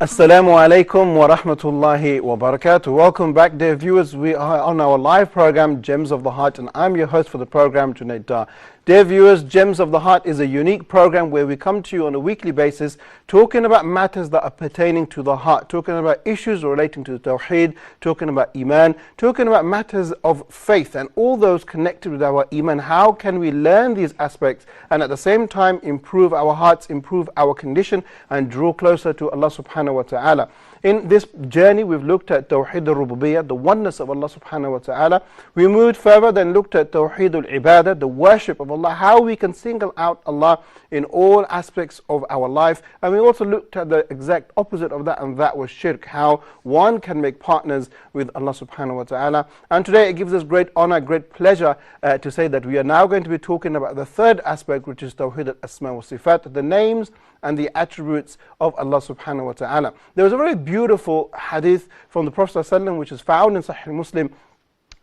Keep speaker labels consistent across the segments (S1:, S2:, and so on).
S1: Assalamu alaikum wa rahmatullahi wa barakatuh. Welcome back, dear viewers. We are on our live program, Gems of the Heart, and I'm your host for the program, Junaid Dar. Dear viewers, Gems of the Heart is a unique program where we come to you on a weekly basis talking about matters that are pertaining to the heart, talking about issues relating to Tawheed, talking about Iman, talking about matters of faith and all those connected with our Iman. How can we learn these aspects and at the same time improve our hearts, improve our condition and draw closer to Allah subhanahu wa ta'ala. In this journey we've looked at Tawheed al-Rububiyyah, the oneness of Allah subhanahu wa ta'ala. We moved further, then looked at Tawheed al-Ibadah, the worship of Allah, how we can single out Allah in all aspects of our life. And we also looked at the exact opposite of that, and that was shirk, how one can make partners with Allah subhanahu wa ta'ala. And today it gives us great honor, great pleasure to say that we are now going to be talking about the third aspect, which is Tawheed al-Asma wa Sifat, the names and the attributes of Allah subhanahu wa ta'ala. There was a very beautiful hadith from the Prophet ﷺ which is found in Sahih Muslim,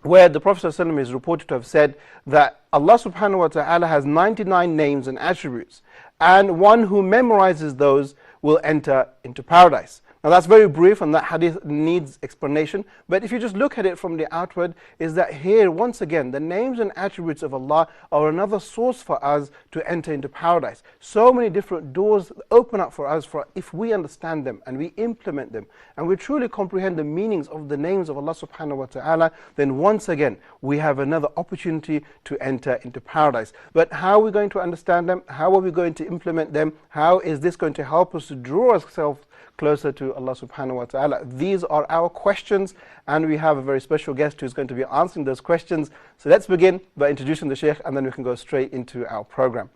S1: where the Prophet ﷺ is reported to have said that Allah subhanahu wa ta'ala has 99 names and attributes, and one who memorizes those will enter into paradise. Now that's very brief and that hadith needs explanation, but if you just look at it from the outward, is that here once again the names and attributes of Allah are another source for us to enter into paradise. So many different doors open up for us if we understand them and we implement them and we truly comprehend the meanings of the names of Allah subhanahu wa ta'ala, then once again we have another opportunity to enter into paradise. But how are we going to understand them? How are we going to implement them? How is this going to help us to draw ourselves closer to Allah subhanahu wa ta'ala? These are our questions, and we have a very special guest who's going to be answering those questions. So let's begin by introducing the Sheikh, and then we can go straight into our program.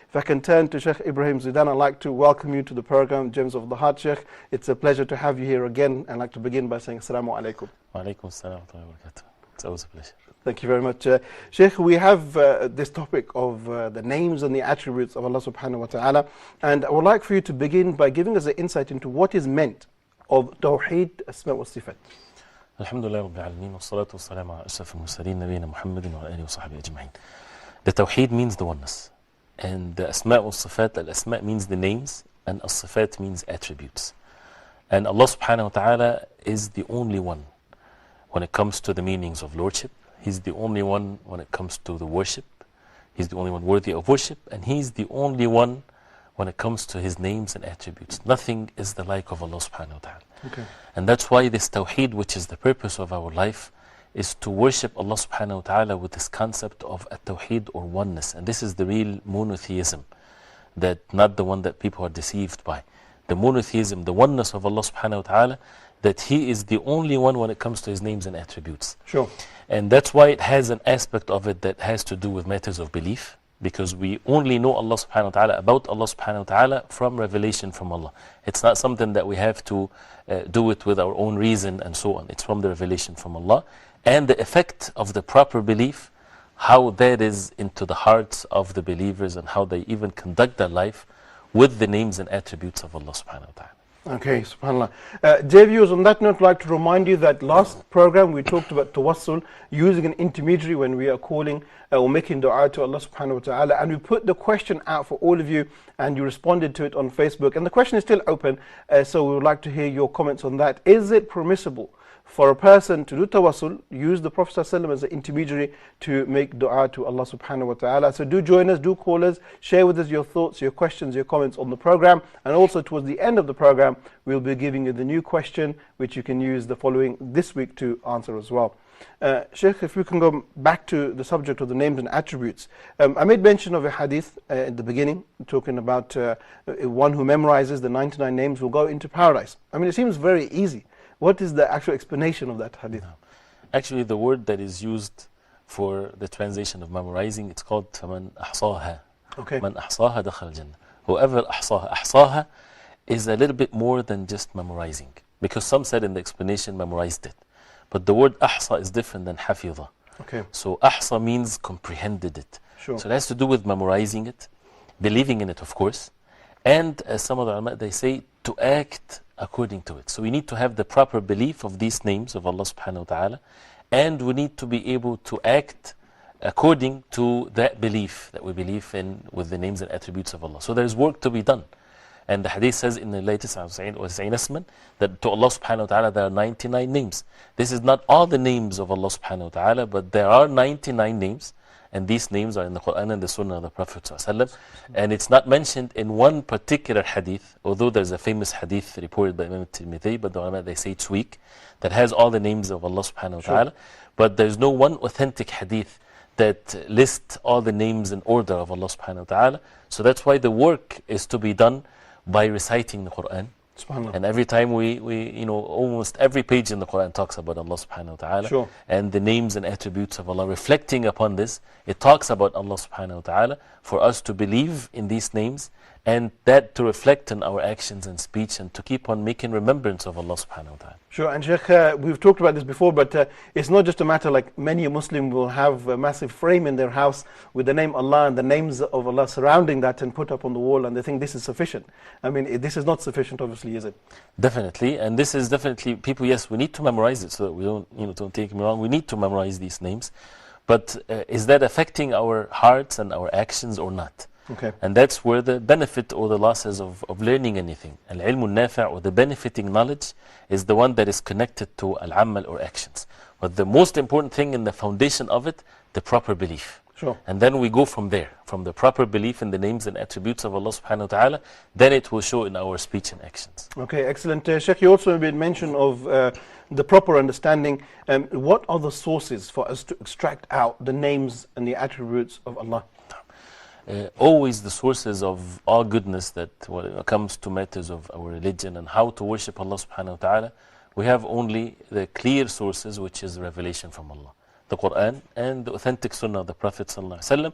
S1: If I can turn to Sheikh Ibrahim Zidan, I'd like to welcome you to the program, Gems of the Heart, Sheikh. It's a pleasure to have you here again, and I'd like to begin by saying Assalamu alaikum.
S2: Wa alaikum assalam wa barakatuh. It's always a pleasure.
S1: Thank you very much. Sheikh, we have this topic of the names and the attributes of Allah subhanahu wa ta'ala, and I would like for you to begin by giving us an insight into what is meant of Tawheed Asma wa Sifat.
S2: Alhamdulillah Rabbil Alameen, wa salatu wa salam ala ashraf al-mursaleen, Nabiyyina Muhammadin wa alihi wa sahbihi ajma'in. The Tawheed means the oneness, and the Asma wa Sifat, al-Asma means the names, and al-Sifat means attributes. And Allah subhanahu wa ta'ala is the only one when it comes to the meanings of Lordship. He's the only one when it comes to the worship. He's the only one worthy of worship, and He's the only one when it comes to His names and attributes. Nothing is the like of Allah subhanahu wa ta'ala.
S1: Okay.
S2: And that's why this Tawheed, which is the purpose of our life, is to worship Allah subhanahu wa ta'ala with this concept of a Tawheed or oneness. And this is the real monotheism, that not the one that people are deceived by. The monotheism, the oneness of Allah subhanahu wa ta'ala, that He is the only one when it comes to His names and attributes.
S1: Sure.
S2: And that's why it has an aspect of it that has to do with matters of belief, because we only know Allah subhanahu wa ta'ala, about Allah subhanahu wa ta'ala, from revelation from Allah. It's not something that we have to do it with our own reason and so on. It's from the revelation from Allah. And the effect of the proper belief, how that is into the hearts of the believers and how they even conduct their life with the names and attributes of Allah subhanahu wa ta'ala.
S1: Okay, subhanAllah. Dear viewers, on that note, I'd like to remind you that last program we talked about tawassul, using an intermediary when we are calling or making dua to Allah subhanahu wa ta'ala, and we put the question out for all of you and you responded to it on Facebook, and the question is still open, so we would like to hear your comments on that. Is it permissible for a person to do tawassul, use the Prophet ﷺ as an intermediary to make dua to Allah subhanahu wa ta'ala? So do join us, do call us, share with us your thoughts, your questions, your comments on the program, and also towards the end of the program we'll be giving you the new question which you can use the following this week to answer as well. Sheikh, if we can go back to the subject of the names and attributes. I made mention of a hadith at the beginning, talking about one who memorizes the 99 names will go into paradise. I mean, it seems very easy. What is the actual explanation of that hadith?
S2: Actually, the word that is used for the translation of memorizing, it's called فَمَنْ أَحْصَاهَا.
S1: Okay.
S2: مَنْ أَحْصَاهَا دَخَلَ الْجَنَّةِ. Whoever أحصاها. أحصاها is a little bit more than just memorizing, because some said in the explanation memorized it. But the word أحصى is different than حفظة.
S1: Okay.
S2: So أحصى means comprehended it.
S1: Sure.
S2: So it has to do with memorizing it, believing in it, of course, and as some of the ulama, they say, to act according to it. So we need to have the proper belief of these names of Allah subhanahu wa ta'ala, and we need to be able to act according to that belief that we believe in with the names and attributes of Allah. So there's work to be done. And the hadith says in the latest اسما that to Allah subhanahu wa ta'ala there are 99 names. This is not all the names of Allah subhanahu wa ta'ala, but there are 99 names. And these names are in the Quran and the Sunnah of the Prophet ﷺ. And it's not mentioned in one particular hadith, although there's a famous hadith reported by Imam al-Tirmidhi, but the ulama, they say it's weak, that has all the names of Allah subhanahu wa ta'ala. But there's no one authentic hadith that lists all the names in order of Allah subhanahu wa ta'ala. So that's why the work is to be done by reciting the Quran. And every time almost every page in the Quran talks about Allah subhanahu wa ta'ala and the names and attributes of Allah. Reflecting upon this, it talks about Allah subhanahu wa ta'ala for us to believe in these names and that to reflect in our actions and speech and to keep on making remembrance of Allah subhanahu wa ta'ala.
S1: Sure, and Sheikh, we've talked about this before, but it's not just a matter like many Muslims will have a massive frame in their house with the name Allah and the names of Allah surrounding that and put up on the wall, and they think this is sufficient. I mean, this is not sufficient, obviously, is it?
S2: Definitely, and this is definitely, people, yes, we need to memorize it so that we don't take me wrong, we need to memorize these names, but is that affecting our hearts and our actions or not?
S1: Okay.
S2: And that's where the benefit or the losses of learning anything. Al-ilmu al-nafi' or the benefiting knowledge is the one that is connected to al-amal or actions. But the most important thing in the foundation of it, the proper belief.
S1: Sure.
S2: And then we go from there, from the proper belief in the names and attributes of Allah subhanahu wa ta'ala, then it will show in our speech and actions.
S1: Okay, excellent. Sheikh, you also made mention of the proper understanding. What are the sources for us to extract out the names and the attributes of Allah?
S2: Always the sources of all goodness that when it comes to matters of our religion and how to worship Allah subhanahu wa ta'ala, we have only the clear sources, which is revelation from Allah, the Quran and the authentic Sunnah of the Prophet sallallahu alaihi wasallam.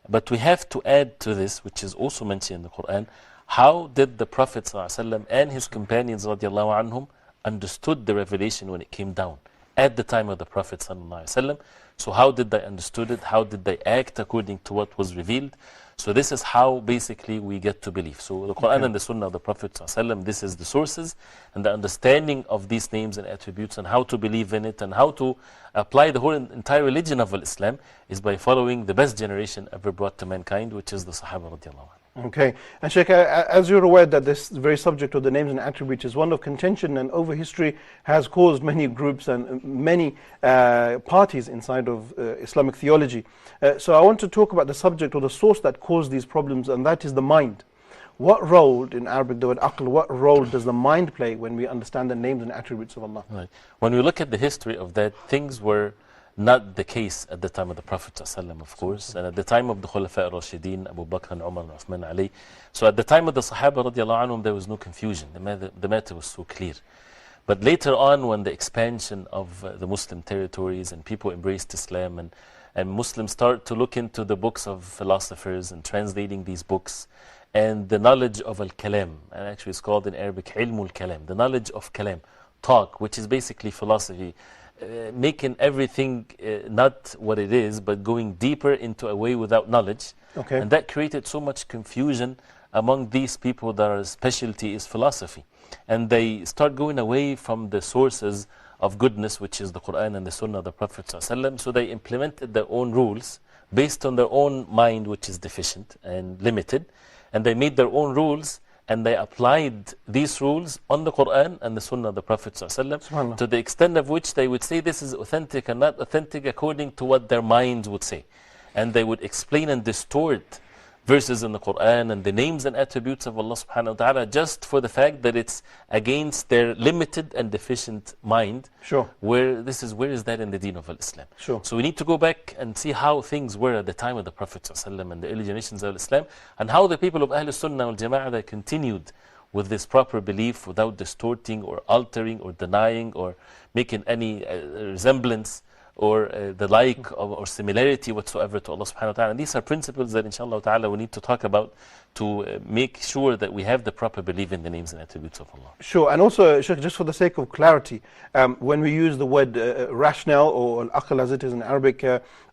S2: But we have to add to this, which is also mentioned in the Quran, how did the Prophet sallallahu alaihi wasallam and his companions radiallahu anhum understood the revelation when it came down at the time of the Prophet sallallahu alaihi wasallam. So how did they understood it? How did they act according to what was revealed? So this is how basically we get to believe. So the Quran and the Sunnah of the Prophet ﷺ, this is the sources and the understanding of these names and attributes and how to believe in it and how to apply the whole entire religion of Islam is by following the best generation ever brought to mankind, which is the Sahaba radiallahu anhu.
S1: Okay, and Sheikh, as you're aware that this very subject of the names and attributes is one of contention and over history has caused many groups and many parties inside of Islamic theology. So I want to talk about the subject or the source that caused these problems, and that is the mind. What role, in Arabic the word aql, what role does the mind play when we understand the names and attributes of Allah?
S2: Right. When we look at the history of that, things were not the case at the time of the Prophet ﷺ, of course, and at the time of the Khulafa al-Rashidin, Abu Bakr and Umar and Uthman Ali. So at the time of the Sahaba radiallahu anhum, there was no confusion. The matter was so clear. But later on, when the expansion of the Muslim territories and people embraced Islam and Muslims start to look into the books of philosophers and translating these books and the knowledge of al-kalam, and actually it's called in Arabic ilmu al-kalam, the knowledge of kalam, talk, which is basically philosophy, making everything not what it is, but going deeper into a way without knowledge.
S1: Okay.
S2: And that created so much confusion among these people that their specialty is philosophy. And they start going away from the sources of goodness, which is the Quran and the Sunnah of the Prophet ﷺ. So they implemented their own rules based on their own mind, which is deficient and limited. And they made their own rules and they applied these rules on the Quran and the Sunnah of the Prophet ﷺ, to the extent of which they would say this is authentic and not authentic according to what their minds would say. And they would explain and distort verses in the Quran and the names and attributes of Allah subhanahu wa ta'ala just for the fact that it's against their limited and deficient mind.
S1: Sure.
S2: Where is that in the deen of Islam?
S1: Sure.
S2: So we need to go back and see how things were at the time of the Prophet ﷺ and the early generations of Islam, and how the people of Ahlul Sunnah wal Jama'ah they continued with this proper belief without distorting or altering or denying or making any resemblance or the like or similarity whatsoever to Allah subhanahu wa ta'ala. And these are principles that inshallah ta'ala we need to talk about to make sure that we have the proper belief in the names and attributes of Allah.
S1: Sure, and also Sheikh, just for the sake of clarity, when we use the word rationale or al-aql as it is in Arabic,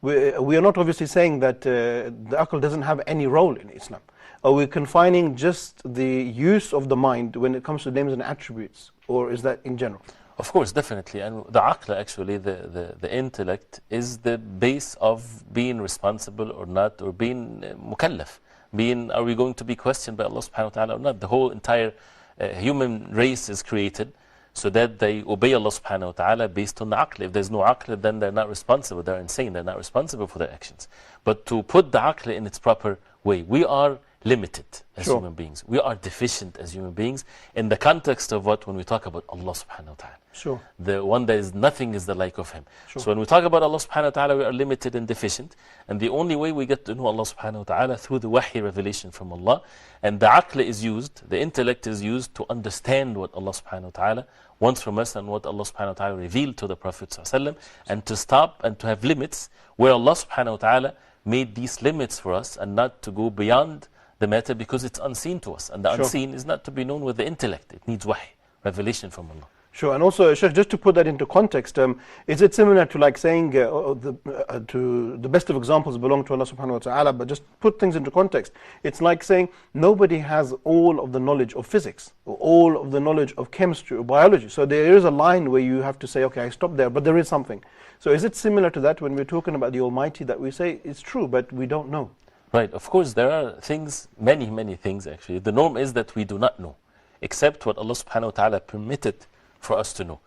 S1: we are not obviously saying that the aql doesn't have any role in Islam. Are we confining just the use of the mind when it comes to names and attributes, or is that in general?
S2: Of course, definitely. And the aql, actually, the intellect, is the base of being responsible or not, or being mukallaf. Being, are we going to be questioned by Allah subhanahu wa ta'ala or not? The whole entire human race is created so that they obey Allah subhanahu wa ta'ala based on the aql. If there's no aql, then they're not responsible. They're insane. They're not responsible for their actions. But to put the aql in its proper way, we are limited as
S1: Sure.
S2: human beings. We are deficient as human beings in the context of what, when we talk about Allah subhanahu wa ta'ala.
S1: Sure.
S2: The one that is nothing is the like of Him.
S1: Sure.
S2: So when we talk about Allah subhanahu wa ta'ala, we are limited and deficient. And the only way we get to know Allah subhanahu wa ta'ala through the wahy revelation from Allah. And the aql is used, the intellect is used to understand what Allah subhanahu wa ta'ala wants from us and what Allah subhanahu wa ta'ala revealed to the Prophet sallallahu alaihi wasallam, and to stop and to have limits where Allah subhanahu wa ta'ala made these limits for us, and not to go beyond the matter because it's unseen to us. And the
S1: Sure.
S2: unseen is not to be known with the intellect. It needs wahy, revelation from Allah.
S1: Sure, and also, Sheikh, just to put that into context, is it similar to like saying to the best of examples belong to Allah subhanahu wa ta'ala, but just put things into context. It's like saying nobody has all of the knowledge of physics, or all of the knowledge of chemistry or biology. So there is a line where you have to say, okay, I stop there, but there is something. So is it similar to that when we're talking about the Almighty, that we say it's true, but we don't know?
S2: Right, of course, there are things, many, many things actually. The norm is that we do not know, except what Allah subhanahu wa ta'ala permitted for us to know.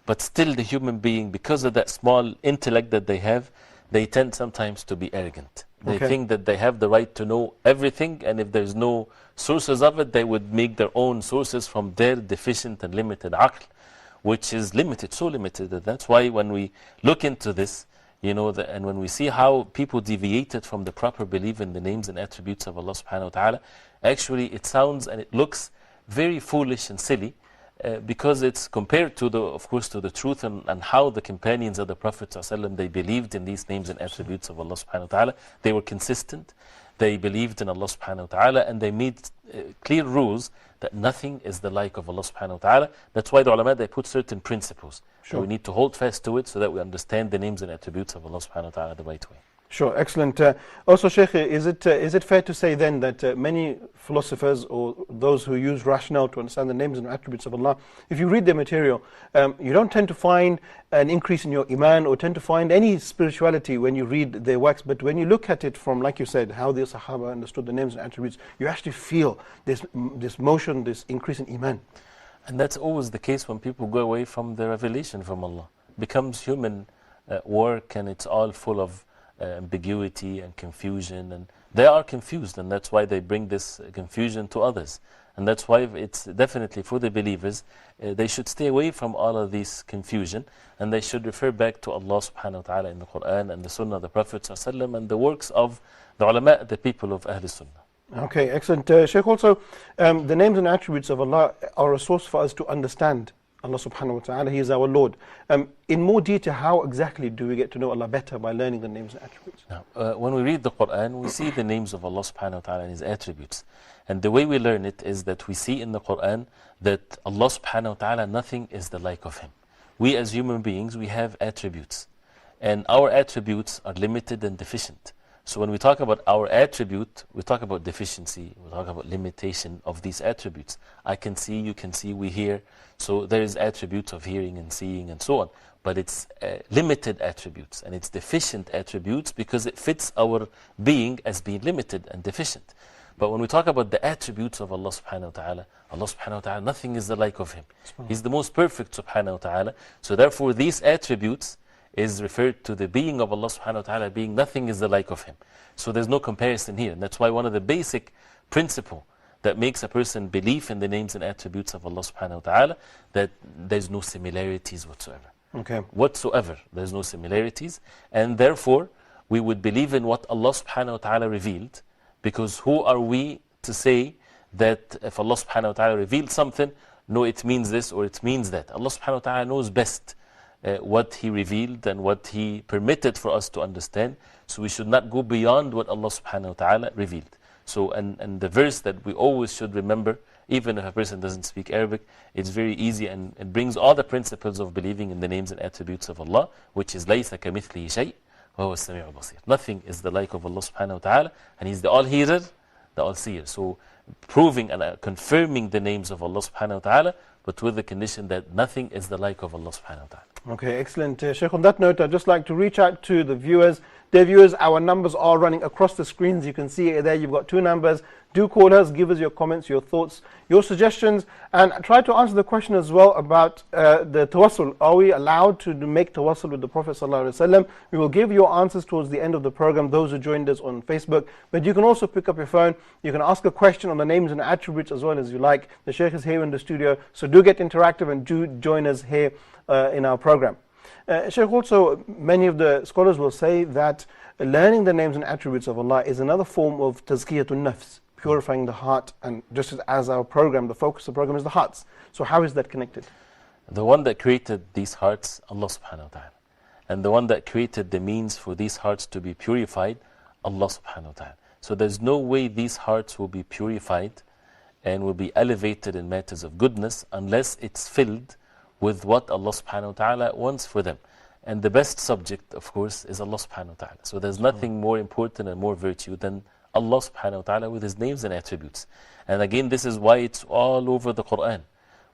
S2: But still the human being, because of that small intellect that they have, they tend sometimes to be arrogant. They
S1: Okay.
S2: think that they have the right to know everything, and if there's no sources of it, they would make their own sources from their deficient and limited aql, which is limited, so limited that that's why when we look into this, you know, and when we see how people deviated from the proper belief in the names and attributes of Allah subhanahu wa ta'ala, actually it sounds and it looks very foolish and silly, because it's compared to the, of course, to the truth and how the companions of the Prophet ﷺ, they believed in these names and attributes of Allah subhanahu wa ta'ala. They were consistent, they believed in Allah subhanahu wa ta'ala, and they made clear rules that nothing is the like of Allah subhanahu wa ta'ala. That's why the ulama, they put certain principles.
S1: Sure.
S2: So we need to hold fast to it so that we understand the names and attributes of Allah subhanahu wa ta'ala the right way.
S1: Sure, excellent. Also, Sheikh, is it fair to say then that many philosophers or those who use rationale to understand the names and attributes of Allah, if you read their material, you don't tend to find an increase in your iman or tend to find any spirituality when you read their works, but when you look at it from, like you said, how the Sahaba understood the names and attributes, you actually feel this motion, this increase in iman.
S2: And that's always the case when people go away from the revelation from Allah. It becomes human work, and it's all full of ambiguity and confusion, and they are confused, and that's why they bring this confusion to others. And that's why it's definitely for the believers, they should stay away from all of this confusion, and they should refer back to Allah subhanahu wa ta'ala in the Quran and the Sunnah of the Prophet sallallahu alaihi wasallam and the works of the ulama, the people of Ahl Sunnah.
S1: Okay, excellent. Sheikh, also, the names and attributes of Allah are a source for us to understand Allah subhanahu wa ta'ala. He is our Lord. In more detail, how exactly do we get to know Allah better by learning the names and attributes?
S2: Now, when we read the Quran, we see the names of Allah subhanahu wa ta'ala and His attributes. And the way we learn it is that we see in the Quran that Allah subhanahu wa ta'ala, nothing is the like of Him. We as human beings, we have attributes. And our attributes are limited and deficient. So when we talk about our attribute, we talk about deficiency, we talk about limitation of these attributes. I can see, you can see, we hear. So there is attributes of hearing and seeing and so on. But it's limited attributes, and it's deficient attributes because it fits our being as being limited and deficient. But when we talk about the attributes of Allah subhanahu wa ta'ala, Allah subhanahu wa ta'ala, nothing is the like of Him. He's the most perfect subhanahu wa ta'ala. So therefore these attributes is referred to the being of Allah subhanahu wa ta'ala being nothing is the like of Him. So there's no comparison here. And that's why one of the basic principle that makes a person believe in the names and attributes of Allah subhanahu wa ta'ala, that there's no similarities whatsoever.
S1: Okay.
S2: Whatsoever. There's no similarities. And therefore, we would believe in what Allah subhanahu wa ta'ala revealed, because who are we to say that if Allah subhanahu wa ta'ala revealed something, no, it means this or it means that. Allah subhanahu wa ta'ala knows best what He revealed and what He permitted for us to understand. So we should not go beyond what Allah subhanahu wa ta'ala revealed. So, and the verse that we always should remember, even if a person doesn't speak Arabic, it's very easy and it brings all the principles of believing in the names and attributes of Allah, which is لَيْسَ كَمِثْلِهِ شَيْءٍ وَهُوَ السَّمِيعُ الْبَصِيرُ. Nothing is the like of Allah subhanahu wa ta'ala, and He's the all-hearer, the all-seer. So proving and confirming the names of Allah subhanahu wa ta'ala but with the condition that nothing is the like of Allah subhanahu wa ta'ala.
S1: Okay, excellent. Sheikh, on that note, I'd just like to reach out to the viewers. Dear viewers, our numbers are running across the screens. You can see it there. You've got two numbers. Do call us, give us your comments, your thoughts, your suggestions, and try to answer the question as well about the tawassul. Are we allowed to make tawassul with the Prophet ﷺ? We will give your answers towards the end of the program, those who joined us on Facebook. But you can also pick up your phone. You can ask a question on the names and attributes as well as you like. The Sheikh is here in the studio, so do get interactive and do join us here in our program. Sheikh, also many of the scholars will say that learning the names and attributes of Allah is another form of tazkiyatun nafs, purifying the heart, and just as our program, the focus of the program is the hearts. So how is that connected?
S2: The one that created these hearts, Allah subhanahu wa ta'ala. And the one that created the means for these hearts to be purified, Allah subhanahu wa ta'ala. So there's no way these hearts will be purified and will be elevated in matters of goodness unless it's filled with what Allah subhanahu wa ta'ala wants for them. And the best subject, of course, is Allah subhanahu wa ta'ala. So there's nothing more important and more virtue than Allah subhanahu wa ta'ala with His names and attributes. And again, this is why it's all over the Quran.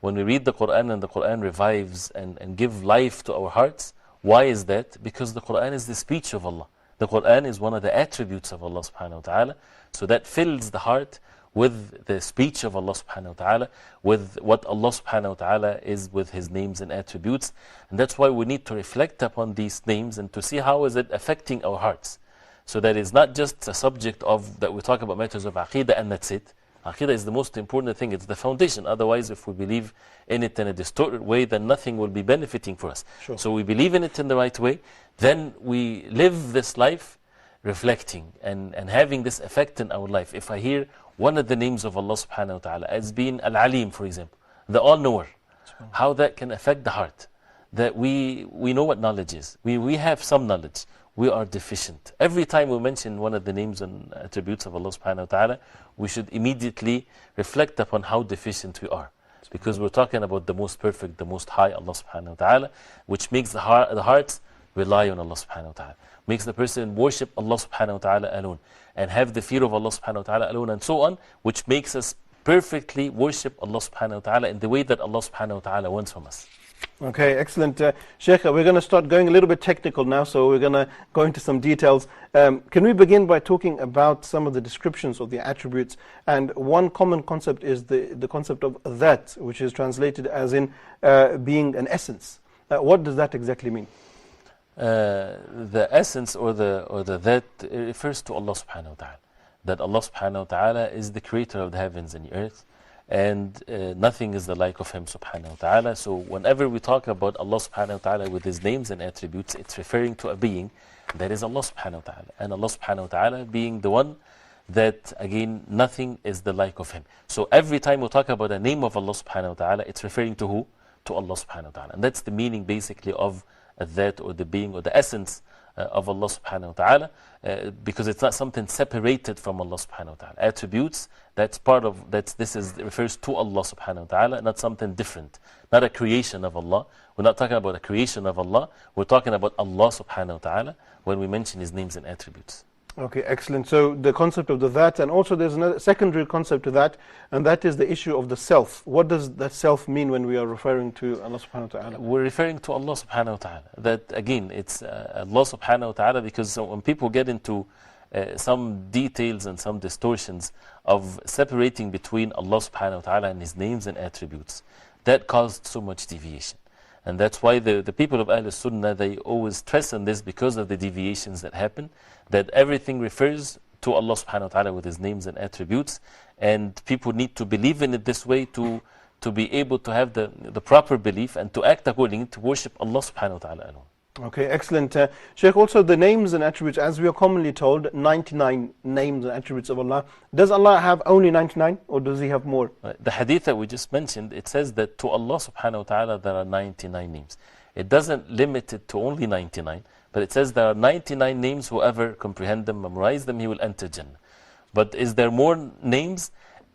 S2: When we read the Quran and the Quran revives and give life to our hearts, why is that? Because the Quran is the speech of Allah. The Quran is one of the attributes of Allah subhanahu wa ta'ala. So that fills the heart with the speech of Allah subhanahu wa ta'ala, with what Allah subhanahu wa ta'ala is with His names and attributes. And that's why we need to reflect upon these names and to see how is it affecting our hearts. So that it's not just a subject of that we talk about matters of aqidah and that's it. Aqidah is the most important thing, it's the foundation. Otherwise, if we believe in it in a distorted way, then nothing will be benefiting for us.
S1: Sure.
S2: So we believe in it in the right way, then we live this life reflecting and having this effect in our life. If I hear one of the names of Allah subhanahu wa ta'ala as being Al-Alim, for example, the All-Knower, how that can affect the heart. That we know what knowledge is. We have some knowledge. We are deficient. Every time we mention one of the names and attributes of Allah subhanahu wa ta'ala, we should immediately reflect upon how deficient we are. Because we're talking about the most perfect, the most high Allah subhanahu wa ta'ala, which makes the hearts rely on Allah subhanahu wa ta'ala. Makes the person worship Allah subhanahu wa ta'ala alone. And have the fear of Allah subhanahu wa ta'ala alone and so on, which makes us perfectly worship Allah subhanahu wa ta'ala in the way that Allah subhanahu wa ta'ala wants from us.
S1: Okay, excellent. Sheikh, we're going to start going a little bit technical now, so we're going to go into some details. Can we begin by talking about some of the descriptions of the attributes? And one common concept is the concept of that, which is translated as in being an essence. What does that exactly mean?
S2: The essence or the that refers to Allah subhanahu wa ta'ala. That Allah subhanahu wa ta'ala is the creator of the heavens and the earth, and nothing is the like of Him subhanahu wa ta'ala. So whenever we talk about Allah subhanahu wa ta'ala with His names and attributes, it's referring to a being that is Allah subhanahu wa ta'ala. And Allah subhanahu wa ta'ala being the one that, again, nothing is the like of Him. So every time we talk about a name of Allah subhanahu wa ta'ala, it's referring to who? To Allah subhanahu wa ta'ala. And that's the meaning basically of that, or the being, or the essence of Allah subhanahu wa ta'ala, because it's not something separated from Allah subhanahu wa ta'ala. Attributes, that's part of, refers to Allah subhanahu wa ta'ala, not something different, not a creation of Allah. We're not talking about a creation of Allah, we're talking about Allah subhanahu wa ta'ala when we mention His names and attributes.
S1: Okay, excellent. So the concept of the that, and also there's another secondary concept to that, and that is the issue of the self. What does that self mean when we are referring to Allah subhanahu wa ta'ala?
S2: We're referring to Allah subhanahu wa ta'ala. That again, it's Allah subhanahu wa ta'ala, because when people get into some details and some distortions of separating between Allah subhanahu wa ta'ala and His names and attributes, that caused so much deviation. And that's why the people of Ahl Sunnah, they always stress on this because of the deviations that happen, that everything refers to Allah subhanahu wa ta'ala with His names and attributes, and people need to believe in it this way to be able to have the proper belief and to act accordingly, to worship Allah subhanahu wa ta'ala alone.
S1: Okay, excellent. Sheikh, also the names and attributes, as we are commonly told, 99 names and attributes of Allah. Does Allah have only 99, or does He have more?
S2: The hadith that we just mentioned, it says that to Allah subhanahu wa ta'ala there are 99 names. It doesn't limit it to only 99, but it says there are 99 names, whoever comprehend them, memorize them, he will enter Jannah. But is there more names?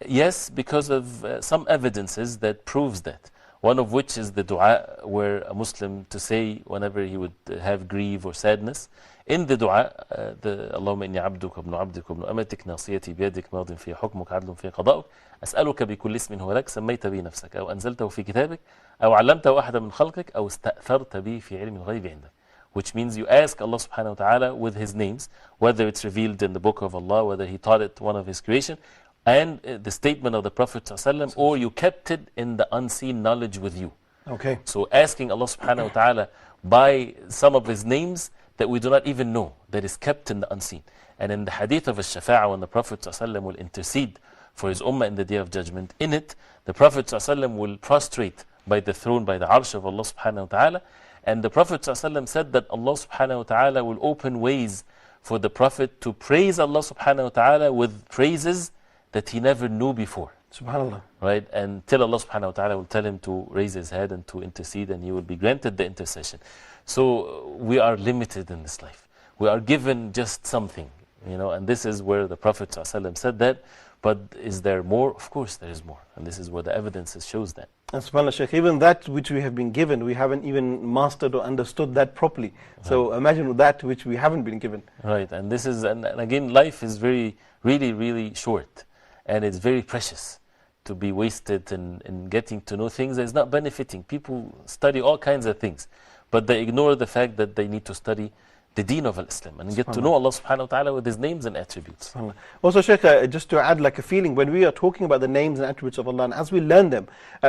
S2: Yes, because of some evidences that proves that. one of which is the dua where a Muslim to say whenever he would have grief or sadness. In the dua, اللهم إني عبدك وابن عبدك وابن أمتك ناصيتي بيدك ماض في حكمك عدل في قضاؤك أسألك بكل اسم هو لك سميت به نفسك أو أنزلته في كتابك أو علمته أحدا من خلقك أو استأثرت به في علم الغيب عندك. Which means you ask Allah subhanahu wa ta'ala with His names, whether it's revealed in the book of Allah, whether He taught it one of His creation, and the statement of the Prophet ﷺ, or you kept it in the unseen knowledge with you.
S1: Okay.
S2: So asking Allah subhanahu wa ta'ala by some of His names that we do not even know, that is kept in the unseen. And in the hadith of al-Shafa'ah, when the Prophet ﷺ will intercede for his ummah in the Day of Judgment, in it, the Prophet ﷺ will prostrate by the throne, by the arsh of Allah subhanahu wa ta'ala. And the Prophet ﷺ said that Allah subhanahu wa ta'ala will open ways for the Prophet to praise Allah subhanahu wa ta'ala with praises that he never knew before.
S1: SubhanAllah.
S2: Right? And till Allah subhanahu wa ta'ala will tell him to raise his head and to intercede, and he will be granted the intercession. So we are limited in this life. We are given just something, and this is where the Prophet ﷺ said that. But is there more? Of course there is more. And this is where the evidence shows that.
S1: And SubhanAllah, Sheikh, even that which we have been given, we haven't even mastered or understood that properly. So imagine that which we haven't been given.
S2: Right, and this is, and again, life is really, really short. And it's very precious to be wasted in getting to know things that is not benefiting. People study all kinds of things, but they ignore the fact that they need to study the deen of Islam and get to know Allah subhanahu wa ta'ala with His names and attributes.
S1: Also, Sheikh, just to add like a feeling, when we are talking about the names and attributes of Allah, and as we learn them,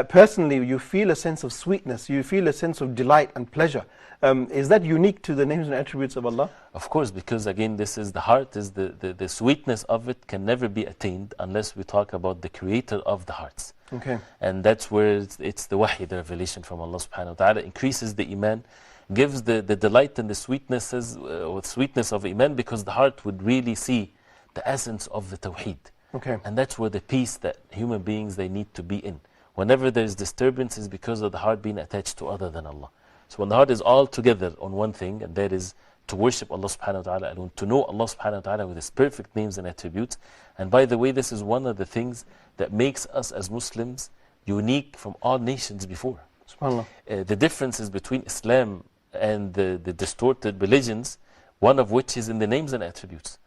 S1: personally you feel a sense of sweetness, you feel a sense of delight and pleasure. Is that unique to the names and attributes of Allah?
S2: Of course, because again, this is the heart, is the sweetness of it can never be attained unless we talk about the creator of the hearts.
S1: Okay.
S2: And that's where it's the wahy, the revelation from Allah subhanahu wa ta'ala, increases the iman, gives the delight and the sweetness of iman, because the heart would really see the essence of the tawheed.
S1: Okay.
S2: And that's where the peace that human beings, they need to be in. Whenever there's disturbance, is because of the heart being attached to other than Allah. So when the heart is all together on one thing, and that is to worship Allah subhanahu wa ta'ala alone, to know Allah subhanahu wa ta'ala with His perfect names and attributes. And by the way, this is one of the things that makes us as Muslims unique from all nations before.
S1: SubhanAllah.
S2: The differences between Islam and the distorted religions, one of which is in the names and attributes.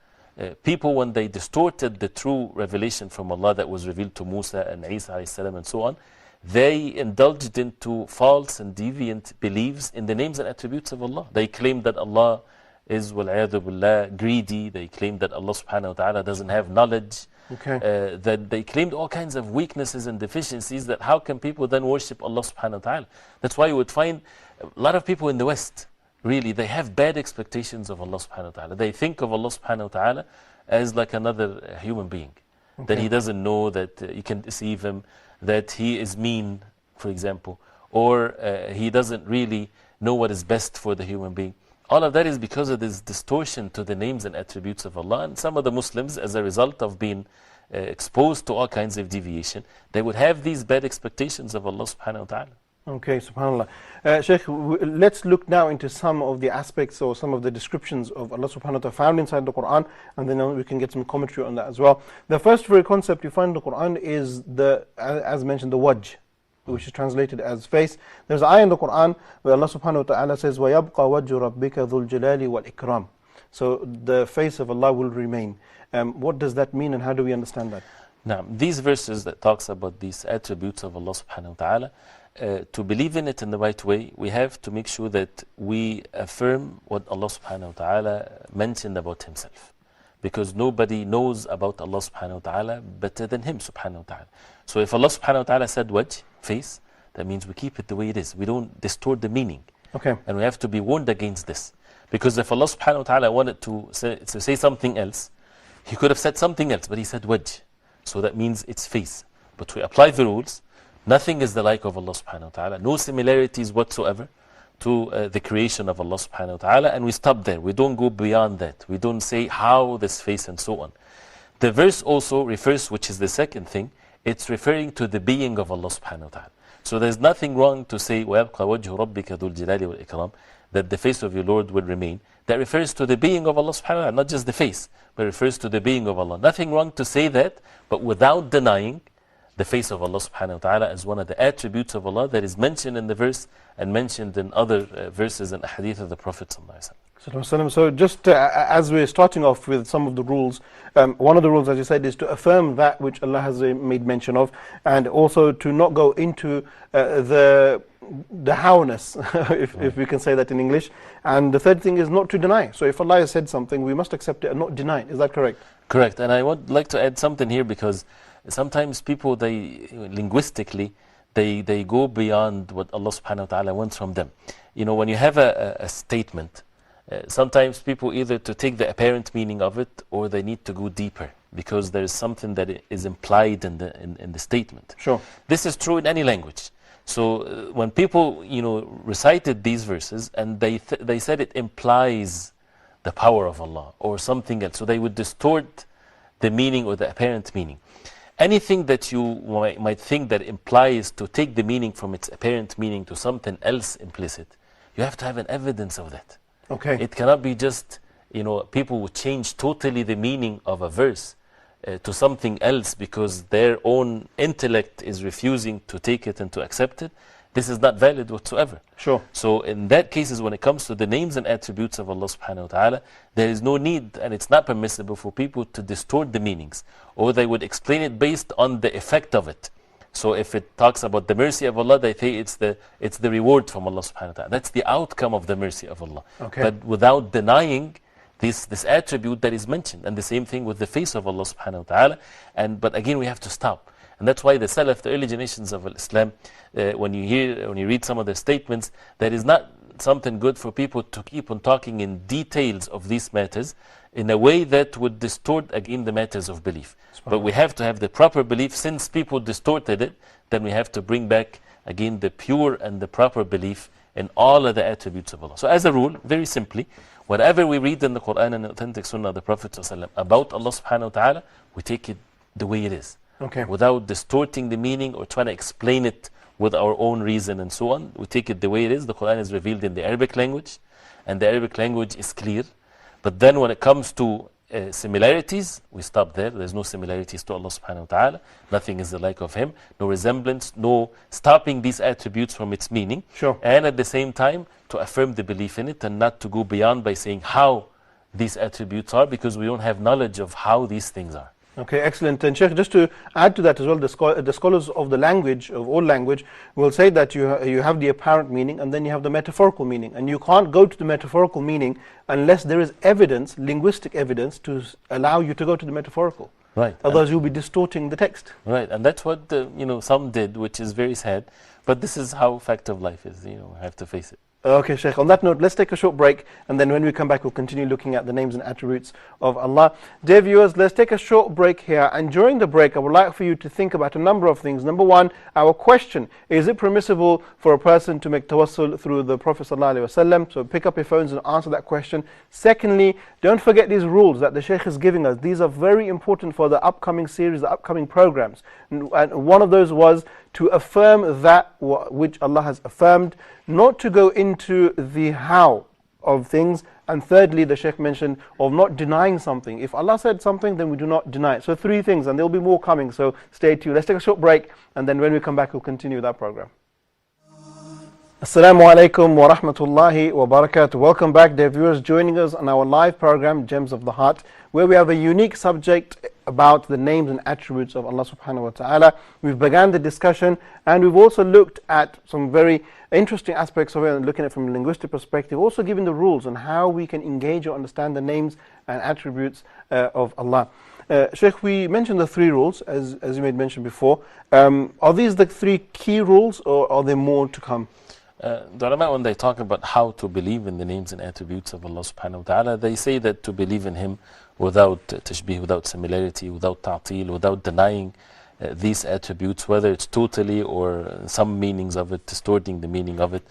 S2: People, when they distorted the true revelation from Allah that was revealed to Musa and Isa alayhi salam and so on, they indulged into false and deviant beliefs in the names and attributes of Allah. They claimed that Allah is, wal'ayadu billah, greedy. They claimed that Allah subhanahu wa ta'ala doesn't have knowledge.
S1: Okay.
S2: That they claimed all kinds of weaknesses and deficiencies, that how can people then worship Allah subhanahu wa ta'ala? That's why you would find a lot of people in the West, really, they have bad expectations of Allah subhanahu wa ta'ala. They think of Allah subhanahu wa ta'ala as like another human being.
S1: Okay.
S2: That He doesn't know, that you can deceive Him, that He is mean, for example, or He doesn't really know what is best for the human being. All of that is because of this distortion to the names and attributes of Allah. And some of the Muslims, as a result of being exposed to all kinds of deviation, they would have these bad expectations of Allah subhanahu wa ta'ala.
S1: Okay, subhanAllah. Sheikh, let's look now into some of the aspects or some of the descriptions of Allah subhanahu wa ta'ala found inside the Quran, and then we can get some commentary on that as well. The first very concept you find in the Quran is as mentioned, the wajh, which is translated as face. There's an ayah in the Quran where Allah subhanahu wa ta'ala says, وَيَبْقَى وَجْهُ رَبِّكَ ذُو الْجَلَالِ وَالْإِكْرَامِ. So the face of Allah will remain. What does that mean, and how do we understand that?
S2: Now, these verses that talks about these attributes of Allah subhanahu wa ta'ala, to believe in it in the right way, we have to make sure that we affirm what Allah subhanahu wa ta'ala mentioned about Himself. Because nobody knows about Allah subhanahu wa ta'ala better than Him subhanahu wa ta'ala. So if Allah subhanahu wa ta'ala said wajh, face, that means we keep it the way it is. We don't distort the meaning.
S1: Okay.
S2: And we have to be warned against this. Because if Allah subhanahu wa ta'ala wanted to say something else, He could have said something else, but He said wajh. So that means it's face. But we apply the rules. Nothing is the like of Allah subhanahu wa ta'ala. No similarities whatsoever to the creation of Allah subhanahu wa ta'ala. And we stop there. We don't go beyond that. We don't say how this face and so on. The verse also refers, which is the second thing, it's referring to the being of Allah subhanahu wa ta'ala. So there's nothing wrong to say وَيَبْقَى وَجْهُ رَبِّكَ ذُو الْجِلَالِ وَالْإِكْرَامِ, that the face of your Lord will remain. That refers to the being of Allah subhanahu wa ta'ala, not just the face, but refers to the being of Allah. Nothing wrong to say that, but without denying the face of Allah subhanahu wa ta'ala as one of the attributes of Allah that is mentioned in the verse and mentioned in other verses and hadith of the Prophet sallallahu alaihi wasallam.
S1: So just as we're starting off with some of the rules, one of the rules, as you said, is to affirm that which Allah has made mention of, and also to not go into the howness, if we can say that in English. And the third thing is not to deny. So if Allah has said something, we must accept it and not deny it. Is that correct?
S2: Correct. And I would like to add something here, because sometimes people, linguistically, they go beyond what Allah subhanahu wa ta'ala wants from them. You know, when you have a statement, sometimes people either to take the apparent meaning of it, or they need to go deeper, because there is something that is implied in the statement.
S1: Sure.
S2: This is true in any language. So when people, recited these verses, and they said it implies the power of Allah or something else, so they would distort the meaning or the apparent meaning. Anything that you might think that implies to take the meaning from its apparent meaning to something else implicit, you have to have an evidence of that.
S1: Okay.
S2: It cannot be just, people would change totally the meaning of a verse to something else because their own intellect is refusing to take it and to accept it. This is not valid whatsoever.
S1: Sure.
S2: So in that cases, when it comes to the names and attributes of Allah subhanahu wa ta'ala, there is no need, and it's not permissible for people to distort the meanings, or they would explain it based on the effect of it. So if it talks about the mercy of Allah, they say it's the reward from Allah subhanahu wa ta'ala. That's the outcome of the mercy of Allah.
S1: Okay.
S2: But without denying this attribute that is mentioned. And the same thing with the face of Allah subhanahu wa ta'ala. But again, we have to stop. And that's why the Salaf, the early generations of Islam, when you read some of their statements, that is not something good for people to keep on talking in details of these matters in a way that would distort again the matters of belief. But we have to have the proper belief. Since people distorted it, then we have to bring back again the pure and the proper belief in all of the attributes of Allah. So as a rule, very simply, whatever we read in the Quran and authentic Sunnah of the Prophet ﷺ about Allah subhanahu wa ta'ala, we take it the way it is.
S1: Okay.
S2: Without distorting the meaning or trying to explain it with our own reason and so on. We take it the way it is. The Quran is revealed in the Arabic language, and the Arabic language is clear. But then when it comes to similarities, we stop there. There's no similarities to Allah subhanahu wa ta'ala. Nothing is the like of Him. No resemblance, no stopping these attributes from its meaning.
S1: Sure.
S2: And at the same time, to affirm the belief in it and not to go beyond by saying how these attributes are, because we don't have knowledge of how these things are.
S1: Okay, excellent. And Sheikh, just to add to that as well, the scholars of the language, of all language, will say that you have the apparent meaning and then you have the metaphorical meaning. And you can't go to the metaphorical meaning unless there is evidence, linguistic evidence, to allow you to go to the metaphorical.
S2: Right.
S1: Otherwise you'll be distorting the text.
S2: Right, and that's what some did, which is very sad. But this is how fact of life is, we have to face it.
S1: Okay, Sheikh, on that note, let's take a short break, and then when we come back, we'll continue looking at the names and attributes of Allah. Dear viewers, let's take a short break here, and during the break, I would like for you to think about a number of things. Number one, our question: is it permissible for a person to make tawassul through the Prophet ﷺ? So pick up your phones and answer that question. Secondly, don't forget these rules that the Sheikh is giving us. These are very important for the upcoming series, the upcoming programs. And one of those was to affirm that which Allah has affirmed, not to go into the how of things. And thirdly, the Sheikh mentioned of not denying something. If Allah said something, then we do not deny it. So three things, and there will be more coming, so stay tuned. Let's take a short break, and then when we come back, we'll continue with our program. Assalamu alaikum wa rahmatullahi wa barakatuh. Welcome back, dear viewers, joining us on our live program, Gems of the Heart, where we have a unique subject about the names and attributes of Allah subhanahu wa ta'ala. We've begun the discussion, and we've also looked at some very interesting aspects of it, and looking at it from a linguistic perspective, also giving the rules on how we can engage or understand the names and attributes of Allah. Sheikh, we mentioned the three rules, as you made mention before. Are these the three key rules, or are there more to come?
S2: The ulama, when they talk about how to believe in the names and attributes of Allah subhanahu wa ta'ala, they say that to believe in Him without tashbih, without similarity, without ta'til, without denying these attributes, whether it's totally or some meanings of it, distorting the meaning of it,